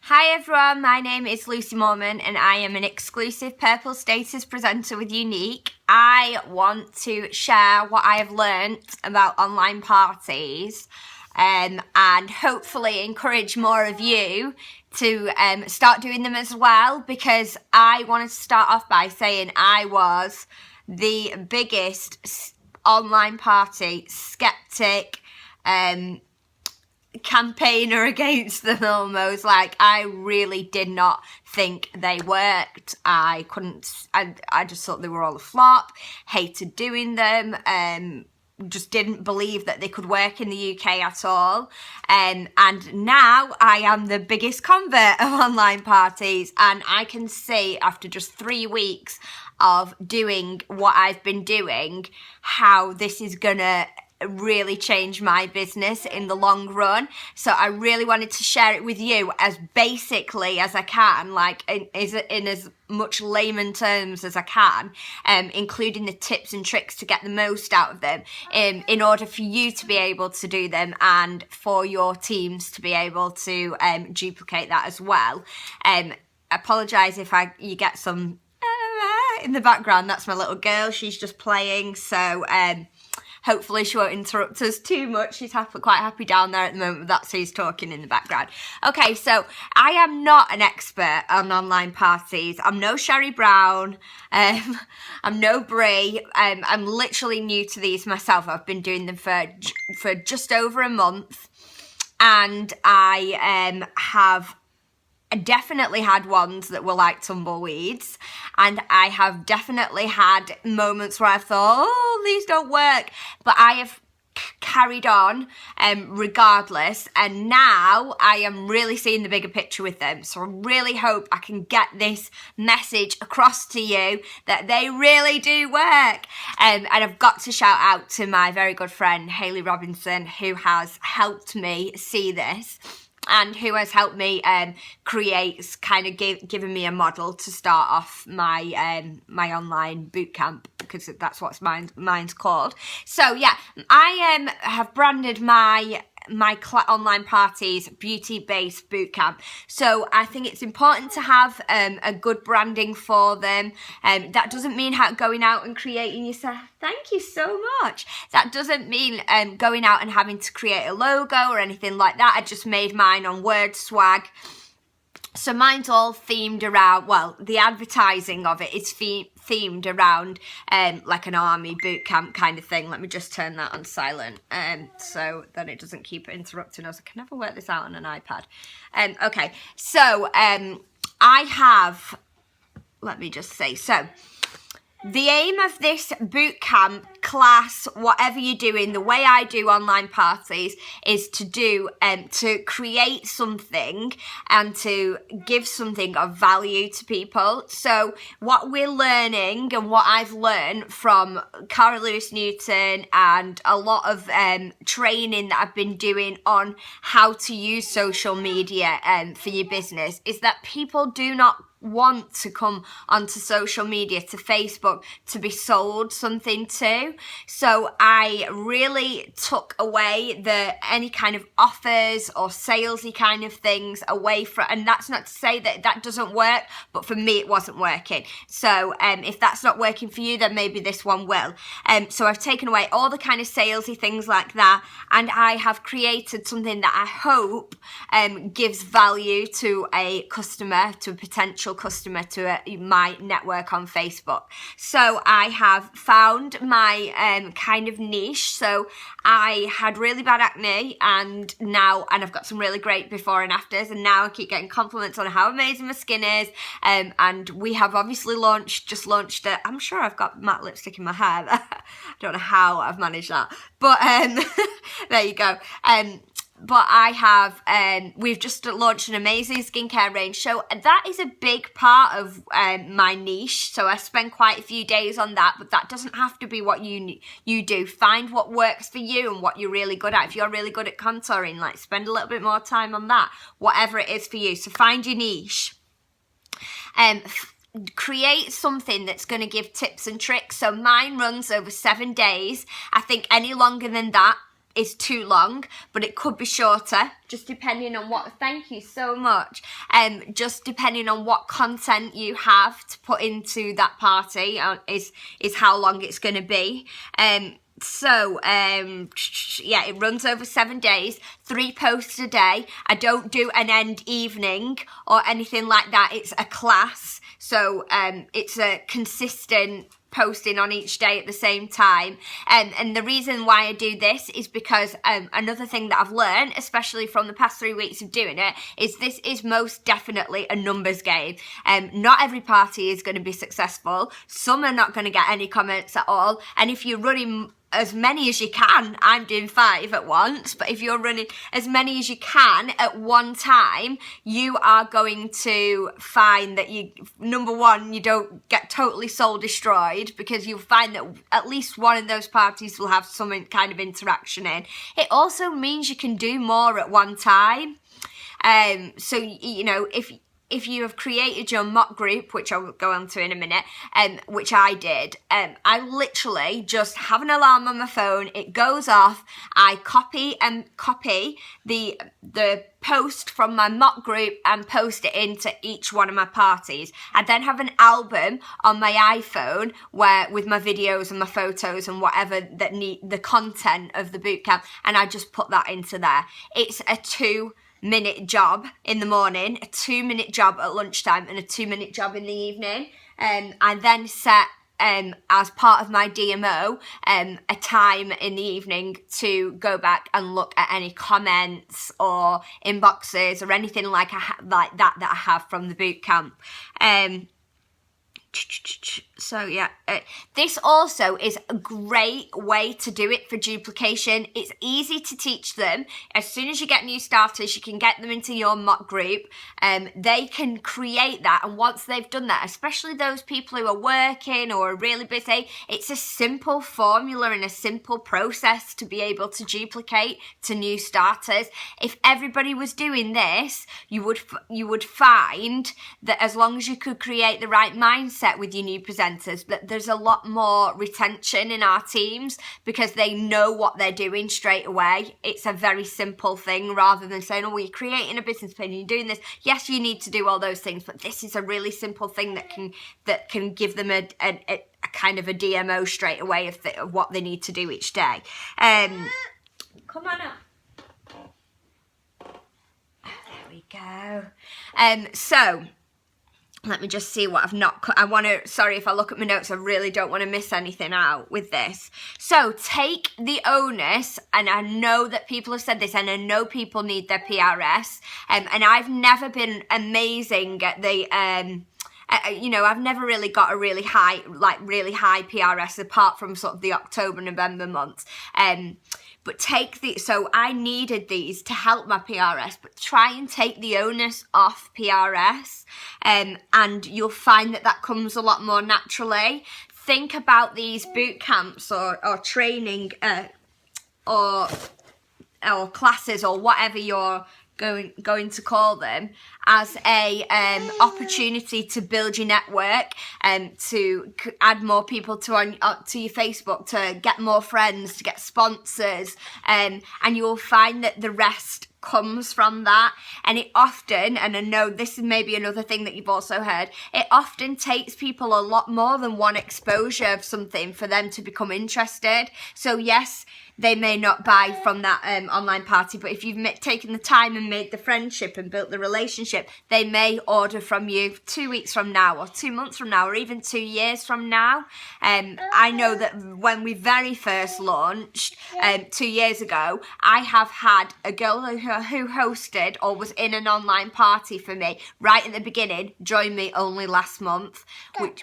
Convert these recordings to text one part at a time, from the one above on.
Hi everyone, my name is Lucy Mormon and I am an exclusive Purple Status presenter with Unique. I want to share what I have learnt about online parties and hopefully encourage more of you to start doing them as well, because I wanted to start off by saying I was the biggest online party skeptic, campaigner against them almost. Like, I really did not think they worked. I just thought they were all a flop, hated doing them, just didn't believe that they could work in the UK at all. And now I am the biggest convert of online parties, and I can see after just 3 weeks of doing what I've been doing how this is gonna really change my business in the long run. So I really wanted to share it with you as basically as I can, like in as much layman terms as I can, including the tips and tricks to get the most out of them, in order for you to be able to do them and for your teams to be able to duplicate that as well. Apologise if you get some in the background. That's my little girl, she's just playing, so hopefully she won't interrupt us too much. She's quite happy down there at the moment, but that's who's talking in the background. Okay, so I am not an expert on online parties. I'm no Sherry Brown. I'm no Brie. I'm literally new to these myself. I've been doing them for just over a month, and I have definitely had ones that were like tumbleweeds, and I have definitely had moments where I thought, oh, these don't work, but I have carried on regardless, and now I am really seeing the bigger picture with them. So I really hope I can get this message across to you that they really do work. And I've got to shout out to my very good friend Hayley Robinson, who has helped me see this and who has helped me create, kind of given me a model to start off my my online bootcamp, because that's what mine's called. So yeah, I have branded my online parties beauty-based bootcamp. So I think it's important to have a good branding for them. That doesn't mean going out and creating yourself. Thank you so much. That doesn't mean going out and having to create a logo or anything like that. I just made mine on Word Swag. So mine's all themed around, well, the advertising of it is themed around like an army boot camp kind of thing. Let me just turn that on silent so that it doesn't keep interrupting us. I can never work this out on an iPad. Okay, so I have, let me just say, so the aim of this bootcamp class, whatever you're doing, the way I do online parties, is to do to create something and to give something of value to people. So what we're learning and what I've learned from Cara Lewis Newton and a lot of training that I've been doing on how to use social media for your business is that people do not want to come onto social media, to Facebook, to be sold something to. So I really took away any kind of offers or salesy kind of things away from, and that's not to say that that doesn't work, but for me it wasn't working. So if that's not working for you, then maybe this one will. So I've taken away all the kind of salesy things like that, and I have created something that I hope gives value to a customer, to a potential customer, to my network on Facebook. So I have found my kind of niche. So I had really bad acne, and I've got some really great before and afters, and now I keep getting compliments on how amazing my skin is. And we have obviously just launched it. I'm sure I've got matte lipstick in my hair. I don't know how I've managed that, but there you go. But I have, we've just launched an amazing skincare range. So that is a big part of my niche. So I spend quite a few days on that, but that doesn't have to be what you do. Find what works for you and what you're really good at. If you're really good at contouring, like, spend a little bit more time on that, whatever it is for you. So find your niche. Create something that's going to give tips and tricks. So mine runs over 7 days. I think any longer than that is too long, but it could be shorter, just depending on what, thank you so much, just depending on what content you have to put into that party is how long it's going to be. Yeah, it runs over 7 days, 3 posts a day. I don't do an end evening or anything like that. It's a class, so it's a consistent posting on each day at the same time, and the reason why I do this is because another thing that I've learned, especially from the past 3 weeks of doing it, is this is most definitely a numbers game. Not every party is going to be successful. Some are not going to get any comments at all, and if you're running as many as you can, I'm doing 5 at once, but if you're running as many as you can at one time, you are going to find that number one, you don't get totally soul destroyed, because you'll find that at least one of those parties will have some kind of interaction in. It also means you can do more at one time. So, you know, if you have created your mock group, which I'll go on to in a minute, which I did, I literally just have an alarm on my phone, it goes off, I copy the post from my mock group and post it into each one of my parties. I then have an album on my iPhone with my videos and my photos and whatever that need the content of the bootcamp, and I just put that into there. It's a 2-minute job in the morning, a 2-minute job at lunchtime, and a 2-minute job in the evening. I then set, as part of my DMO, a time in the evening to go back and look at any comments or inboxes or anything like that I have from the bootcamp. So yeah, this also is a great way to do it for duplication. It's easy to teach them. As soon as you get new starters, you can get them into your mock group. They can create that, and once they've done that, especially those people who are working or are really busy, it's a simple formula and a simple process to be able to duplicate to new starters. If everybody was doing this, you would find that as long as you could create the right mindset with your new presenters, that there's a lot more retention in our teams because they know what they're doing straight away. It's a very simple thing, rather than saying, oh, well, you're creating a business plan, you're doing this. Yes, you need to do all those things, but this is a really simple thing that can give them a kind of a DMO straight away of what they need to do each day. Come on up. Oh, there we go. So let me just see what I've not cut. Sorry if I look at my notes, I really don't want to miss anything out with this. So take the onus, and I know that people have said this, and I know people need their PRS, and I've never been amazing at the, I've never really got a really high PRS apart from sort of the October, November months. But so I needed these to help my PRS, but try and take the onus off PRS, and you'll find that comes a lot more naturally. Think about these boot camps or training or classes or whatever you're going to call them as a opportunity to build your network, to add more people to your Facebook, to get more friends, to get sponsors, and you'll find that the rest comes from that. And it often, and I know this is maybe another thing that you've also heard, it often takes people a lot more than one exposure of something for them to become interested. So yes, they may not buy from that online party, but if you've taken the time and made the friendship and built the relationship, they may order from you 2 weeks from now or 2 months from now or even 2 years from now. I know that when we very first launched 2 years ago, I have had a girl who hosted or was in an online party for me right at the beginning join me only last month,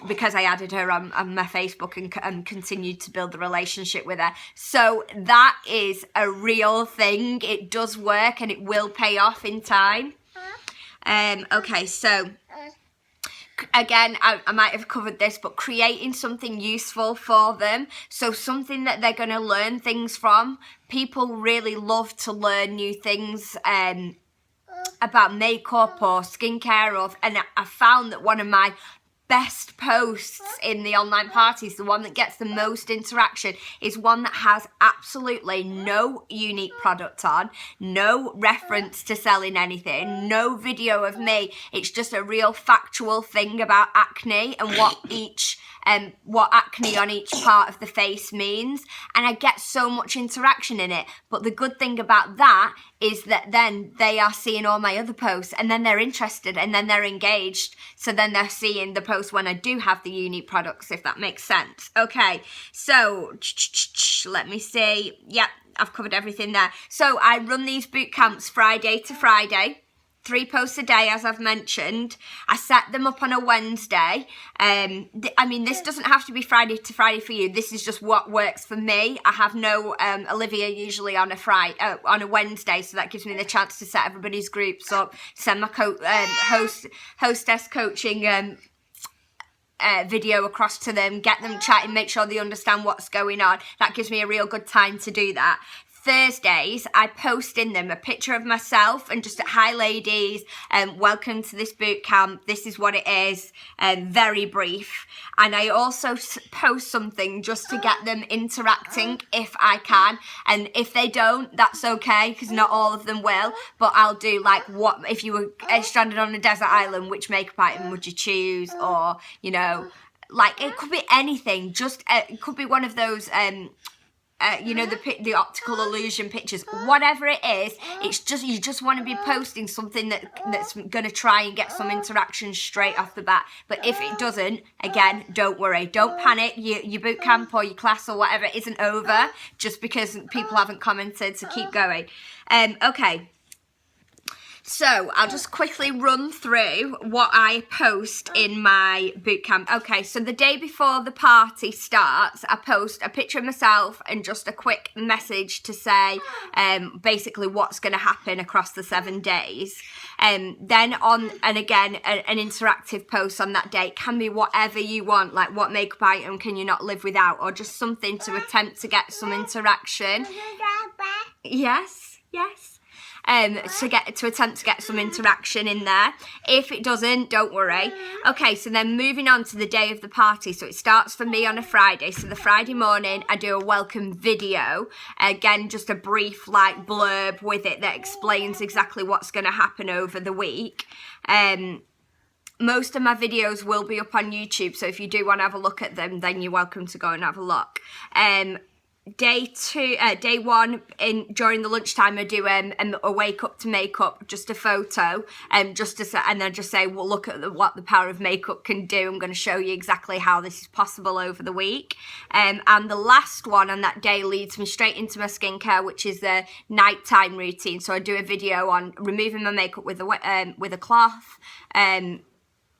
because I added her on my Facebook and continued to build the relationship with her. So that is a real thing. It does work and it will pay off in time. Okay, so again, I might have covered this, but creating something useful for them. So something that they're going to learn things from. People really love to learn new things about makeup or skincare, and I found that one of my best posts in the online parties, the one that gets the most interaction, is one that has absolutely no unique product on, no reference to selling anything, no video of me. It's just a real factual thing about acne and what acne on each part of the face means, and I get so much interaction in it. But the good thing about that is that then they are seeing all my other posts, and then they're interested, and then they're engaged, so then they're seeing the posts when I do have the unique products, if that makes sense. Okay, so let me see. Yep, I've covered everything there. So I run these boot camps Friday to Friday, 3 posts a day, as I've mentioned. I set them up on a Wednesday. I mean, this doesn't have to be Friday to Friday for you. This is just what works for me. I have no Olivia usually on a Wednesday, so that gives me the chance to set everybody's groups up, send my hostess coaching video across to them, get them chatting, make sure they understand what's going on. That gives me a real good time to do that. Thursdays, I post in them a picture of myself and just hi ladies, welcome to this boot camp, this is what it is, very brief. And I also post something just to get them interacting if I can, and if they don't, that's okay, because not all of them will, but I'll do like, what if you were stranded on a desert island, which makeup item would you choose, or you know, like it could be anything, just it could be one of those you know, the optical illusion pictures, whatever it is. It's just, you just want to be posting something that's going to try and get some interaction straight off the bat. But if it doesn't, again, don't worry, don't panic. Your boot camp or your class or whatever isn't over just because people haven't commented, so keep going. Okay. So I'll just quickly run through what I post in my bootcamp. Okay, so the day before the party starts, I post a picture of myself and just a quick message to say basically what's going to happen across the 7 days. Then and again, an interactive post on that day. It can be whatever you want, like what makeup item can you not live without, or just something to attempt to get some interaction. Yes, yes. To attempt to get some interaction in there. If it doesn't, don't worry. Okay, so then moving on to the day of the party. So it starts for me on a Friday. So the Friday morning, I do a welcome video. Again, just a brief like blurb with it that explains exactly what's going to happen over the week. Most of my videos will be up on YouTube, so if you do want to have a look at them, then you're welcome to go and have a look. Day 1, during the lunchtime, I do a wake up to makeup, just a photo, and then just say, well, look at what the power of makeup can do. I'm going to show you exactly how this is possible over the week. And the last one on that day leads me straight into my skincare, which is the nighttime routine. So I do a video on removing my makeup with a cloth,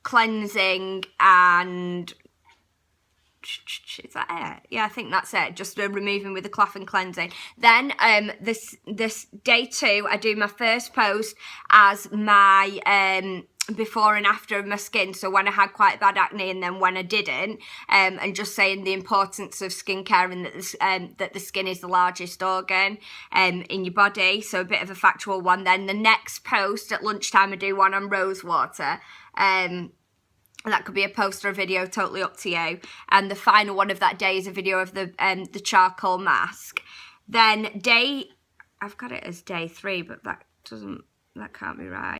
cleansing, and is that it? Yeah, I think that's it. Just removing with the cloth and cleansing. Then this day 2, I do my first post as my before and after of my skin. So when I had quite bad acne and then when I didn't, and just saying the importance of skincare and that the skin is the largest organ in your body. So a bit of a factual one. Then the next post at lunchtime, I do one on rose water. That could be a post or a video, totally up to you. And the final one of that day is a video of the charcoal mask. Then I've got it as day 3, but that can't be right.